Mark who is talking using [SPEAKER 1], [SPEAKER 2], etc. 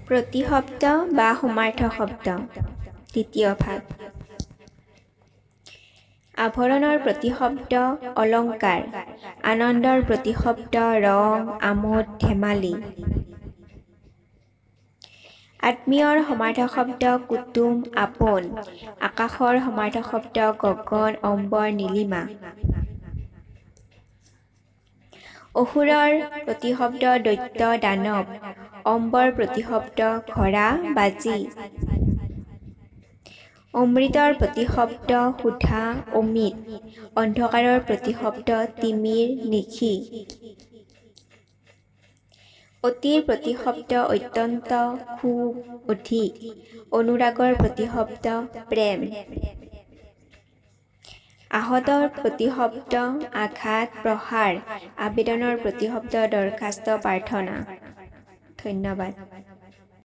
[SPEAKER 1] প্ৰতিশব্দ বা সমাৰ্থক শব্দ দ্বিতীয় ভাগ আভৰণৰ প্ৰতিশব্দ অলংকাৰ আনন্দৰ প্ৰতিশব্দ ৰং আমোদ ধেমালি আত্মীয়ৰ সমাৰ্থক শব্দ কুটুম আপোন আকাশৰ সমাৰ্থক শব্দ গগন অম্বৰ নীলিমা অসুৰৰ প্ৰতিশব্দ দৈত্য দানৱ অম্বৰ প্ৰতিশব্দ ঘোঁৰা বাজি অমৃতৰ প্ৰতিশব্দ সুধা অমিত অন্ধকাৰৰ প্ৰতিশব্দ তিমিৰ নিশি অতিৰ প্ৰতিশব্দ অত্যন্ত খুব অধিক অনুৰাগৰ প্ৰতিশব্দ প্ৰেম আহতৰ প্ৰতিশব্দ আঘাত প্ৰহাৰ আবেদনৰ প্ৰতিশব্দ দৰখাস্ত প্ৰাৰ্থনা ধন্যবাদ